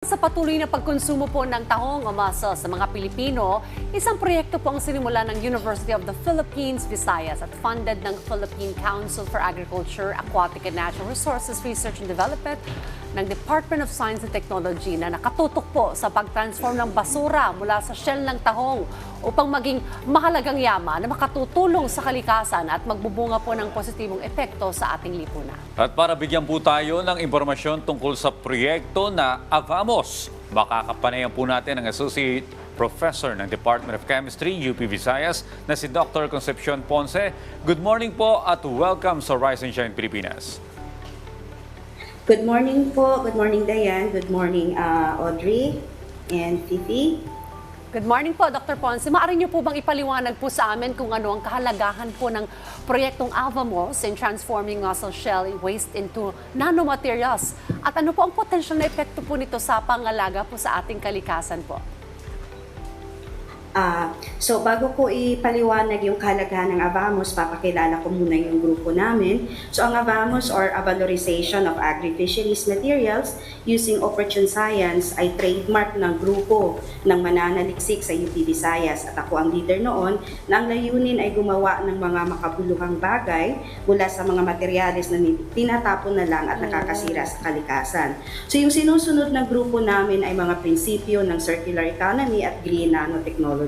Sa patuloy na pagkonsumo po ng tahong o masa sa mga Pilipino, isang proyekto po ang sinimula ng University of the Philippines, Visayas at funded ng Philippine Council for Agriculture, Aquatic and Natural Resources Research and Development ng Department of Science and Technology na nakatutok po sa pag-transform ng basura mula sa shell ng tahong upang maging mahalagang yaman na makatutulong sa kalikasan at magbubunga po ng positibong epekto sa ating lipunan. At para bigyan po tayo ng impormasyon tungkol sa proyekto na Avamos, makakapanayan po natin ang Associate Professor ng Department of Chemistry, UP Visayas, na si Dr. Concepcion Ponce. Good morning po at welcome sa Rise and Shine Pilipinas. Good morning po. Good morning, Diane. Good morning, Audrey and Fifi. Good morning po, Dr. Ponce. Maaari niyo po bang ipaliwanag po sa amin kung ano ang kahalagahan po ng proyektong Avamos in transforming mussel shell waste into nanomaterials? At ano po ang potensyal na epekto po nito sa pangalaga po sa ating kalikasan po? So bago ko ipaliwanag yung kahalagahan ng Avamos, papakilala ko muna yung grupo namin. So ang Avamos or a valorization of agri-fisheries materials using opportune science ay trademark ng grupo ng mananaliksik sa UP Visayas at ako ang leader noon na ang layunin ay gumawa ng mga makabuluhang bagay mula sa mga materyales na tinatapon na lang at nakakasira sa kalikasan. So yung sinusunod ng grupo namin ay mga prinsipyo ng circular economy at green nanotechnology.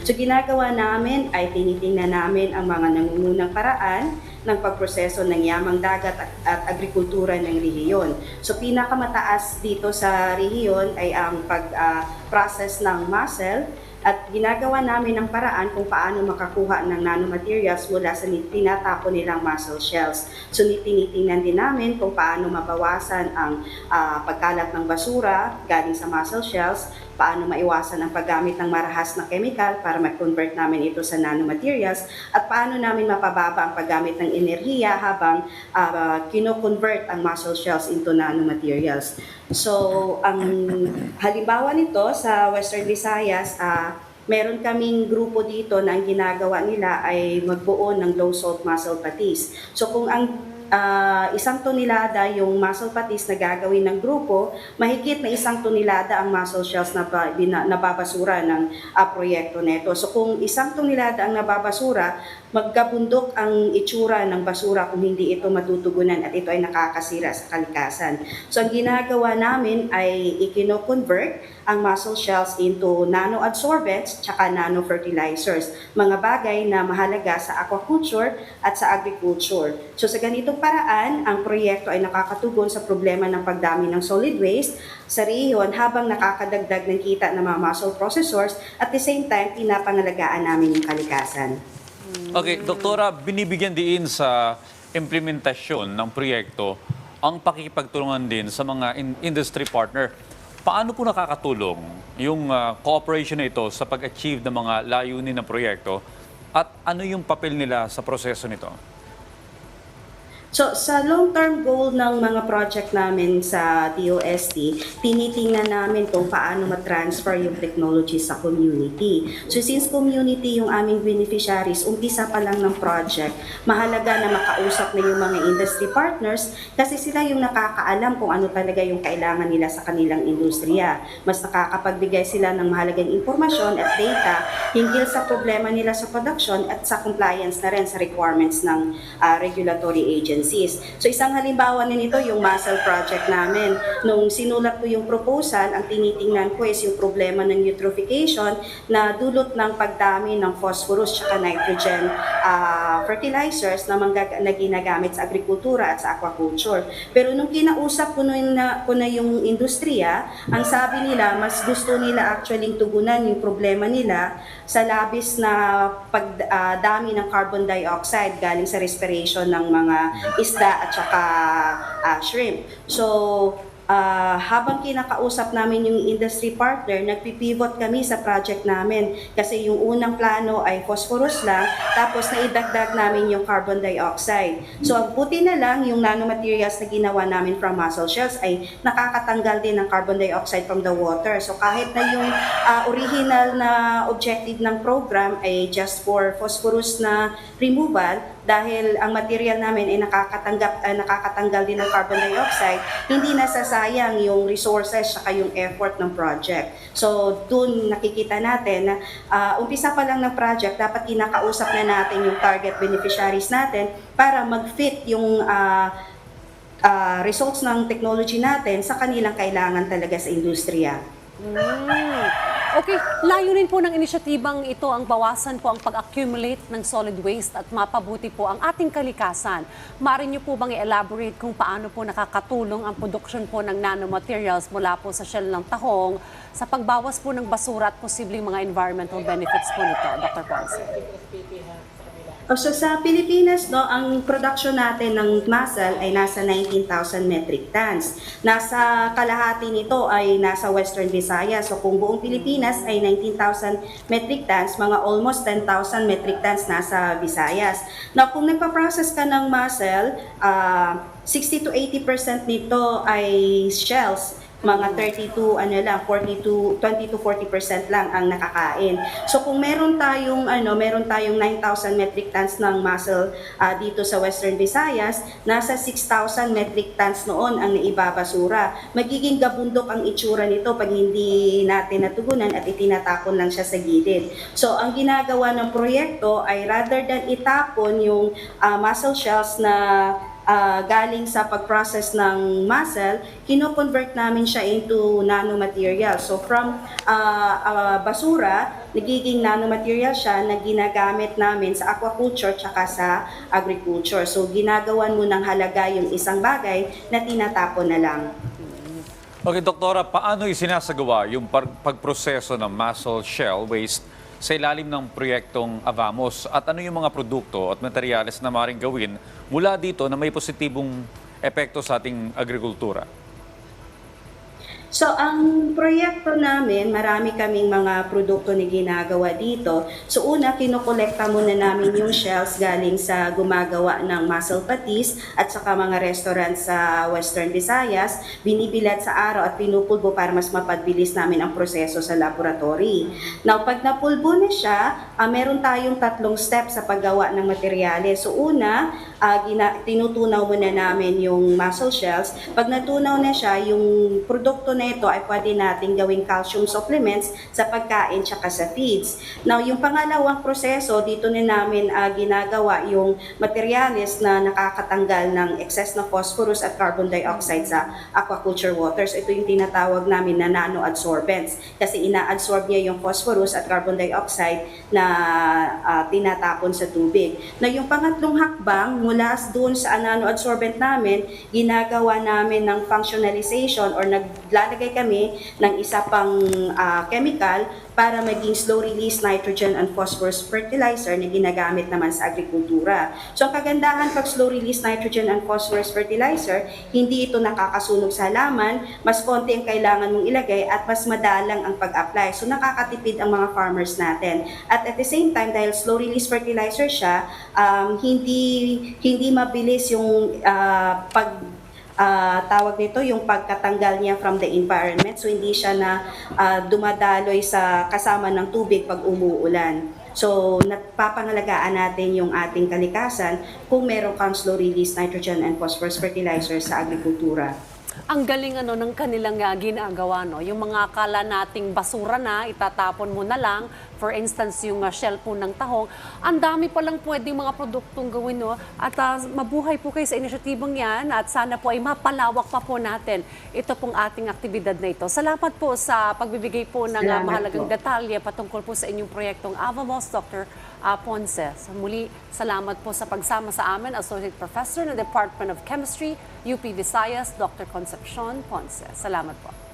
So ginagawa namin ay tinitingnan namin ang mga nangungunang paraan ng pagproseso ng yamang dagat at agrikultura ng rehiyon. So pinakamataas dito sa rehiyon ay ang pag-process ng mussel at ginagawa namin ang paraan kung paano makakuha ng nanomaterials mula sa tinatapon nilang mussel shells. So tinitingnan din namin kung paano mabawasan ang pagkalat ng basura galing sa mussel shells, paano maiwasan ang paggamit ng marahas na chemical para mag-convert namin ito sa nanomaterials, at paano namin mapababa ang paggamit ng enerhiya habang kino-convert ang mussel shells into nanomaterials. So, ang halimbawa nito sa Western Visayas, meron kaming grupo dito na ang ginagawa nila ay magbuo ng low salt mussel patis. So kung ang isang tonelada yung mussel patis na gagawin ng grupo, mahigit na 1 tonelada ang mussel shells na nababasura ng proyekto neto. So kung 1 tonelada ang nababasura, magkabundok ang itsura ng basura kung hindi ito matutugunan at ito ay nakakasira sa kalikasan. So ang ginagawa namin ay ikino-convert ang mussel shells into nano-adsorbents tsaka nano-fertilizers, mga bagay na mahalaga sa aquaculture at sa agriculture. So sa ganitong paraan, ang proyekto ay nakakatugon sa problema ng pagdami ng solid waste sa rehiyon habang nakakadagdag ng kita ng mga mussel processors at the same time, pinapangalagaan namin yung kalikasan. Okay, Doktora, binibigyan din sa implementasyon ng proyekto ang pakikipagtulungan din sa mga industry partner. Paano po nakakatulong yung cooperation na ito sa pag-achieve ng mga layunin ng proyekto at ano yung papel nila sa proseso nito? So, sa long-term goal ng mga project namin sa DOST, tinitingnan namin kung paano matransfer yung technology sa community. So, since community yung aming beneficiaries, umpisa pa lang ng project, mahalaga na makausap na yung mga industry partners kasi sila yung nakakaalam kung ano talaga yung kailangan nila sa kanilang industriya. Mas nakakapagbigay sila ng mahalagang impormasyon at data hinggil sa problema nila sa production at sa compliance na rin sa requirements ng regulatory agency. So isang halimbawa nito yung mussel project namin. Nung sinulat ko yung proposal, ang tinitingnan ko is yung problema ng eutrophication na dulot ng pagdami ng phosphorus at nitrogen fertilizers na ginagamit sa agrikultura at sa aquaculture. Pero nung kinausap ko na yung industriya, ang sabi nila mas gusto nila actually tugunan yung problema nila sa labis na pagdami ng carbon dioxide galing sa respiration ng mga isda at saka shrimp. So, habang kinakausap namin yung industry partner, nagpipivot kami sa project namin kasi yung unang plano ay phosphorus lang, tapos naidagdag namin yung carbon dioxide. So, ang buti na lang yung nanomaterials na ginawa namin from mussel shells ay nakakatanggal din ng carbon dioxide from the water. So, kahit na yung original na objective ng program ay just for phosphorus na removal, dahil ang material namin ay nakakatanggal din ng carbon dioxide, hindi nasasayang yung resources at yung effort ng project. So dun nakikita natin na umpisa pa lang ng project, dapat kinakausap na natin yung target beneficiaries natin para mag-fit yung results ng technology natin sa kanilang kailangan talaga sa industriya. Okay, layunin po ng inisyatibang ito ang bawasan po ang pag-accumulate ng solid waste at mapabuti po ang ating kalikasan. Maaari niyo po bang i-elaborate kung paano po nakakatulong ang production po ng nanomaterials mula po sa shell ng tahong sa pagbawas po ng basura at posibleng mga environmental benefits po nito, Dr. Ponce? So sa Pilipinas, no, ang production natin ng muscle ay nasa 19,000 metric tons. Nasa kalahati nito ay nasa Western Visayas. So kung buong Pilipinas ay 19,000 metric tons, mga almost 10,000 metric tons nasa Visayas. Now kung nagpa-process ka ng muscle, 60 to 80% nito ay shells. Mga 20 to 40% lang ang nakakain. So kung meron tayong 9,000 metric tons ng mussel dito sa Western Visayas, nasa 6,000 metric tons noon ang naibabasura. Magiging gabundok ang itsura nito pag hindi natin natugunan at itinatapon lang siya sa gilid. So ang ginagawa ng proyekto ay rather than itapon yung mussel shells na galing sa pag-process ng muscle, kino-convert namin siya into nanomaterial. So from basura, nagiging nanomaterial siya na ginagamit namin sa aquaculture tsaka sa agriculture. So ginagawan mo ng halaga yung isang bagay na tinatapon na lang. Okay, Doktora, paano isinasagawa yung pagproseso ng mussel shell waste sa ilalim ng proyektong Avamos at ano yung mga produkto at materyales na maaaring gawin mula dito na may positibong epekto sa ating agrikultura? So, ang proyekto namin, marami kaming mga produkto na ginagawa dito. So, una, kinokolekta muna namin yung shells galing sa gumagawa ng mussel patis at saka mga restaurant sa Western Visayas. Binibilad sa araw at pinupulbo para mas mapabilis namin ang proseso sa laboratory. Now, pag napulbo na siya, meron tayong 3 steps sa paggawa ng materyales. So, una, tinutunaw muna namin yung mussel shells. Pag natunaw na siya, yung produkto na ito ay pwede natin gawing calcium supplements sa pagkain tsaka sa feeds. Now, yung pangalawang proseso, dito na namin ginagawa yung materyales na nakakatanggal ng excess na phosphorus at carbon dioxide sa aquaculture waters. Ito yung tinatawag namin na nanoadsorbents kasi ina-absorb niya yung phosphorus at carbon dioxide na tinatapon sa tubig. Na yung pangatlong hakbang, mula doon sa nanoadsorbent namin, ginagawa namin ng functionalization or naglalagay kami ng isa pang chemical para maging slow-release nitrogen and phosphorus fertilizer na ginagamit naman sa agrikultura. So ang kagandahan pag slow-release nitrogen and phosphorus fertilizer, hindi ito nakakasunog sa halaman, mas konti ang kailangan mong ilagay at mas madalang ang pag-apply. So nakakatipid ang mga farmers natin. At the same time, dahil slow-release fertilizer siya, hindi mabilis yung tawag nito yung pagkatanggal niya from the environment. So hindi siya na dumadaloy sa kasama ng tubig pag umuulan. So napapangalagaan natin yung ating kalikasan kung meron kang slow release nitrogen and phosphorus fertilizer sa agrikultura. Ang galing ng kanilang ginagawa, no? Yung mga akala nating basura na, itatapon mo na lang. For instance, yung shell po ng tahong. Ang dami palang pwedeng mga produktong gawin, no? At mabuhay po kayo sa inisyatibang yan at sana po ay mapalawak pa po natin ito pong ating aktibidad na ito. Salamat po sa pagbibigay po ng mahalagang detalye patungkol po sa inyong proyektong Avamos, Dr. Ponce. Muli, salamat po sa pagsama sa amin, Associate Professor ng Department of Chemistry, UP Visayas, Dr. Concepcion Ponce. Salamat po.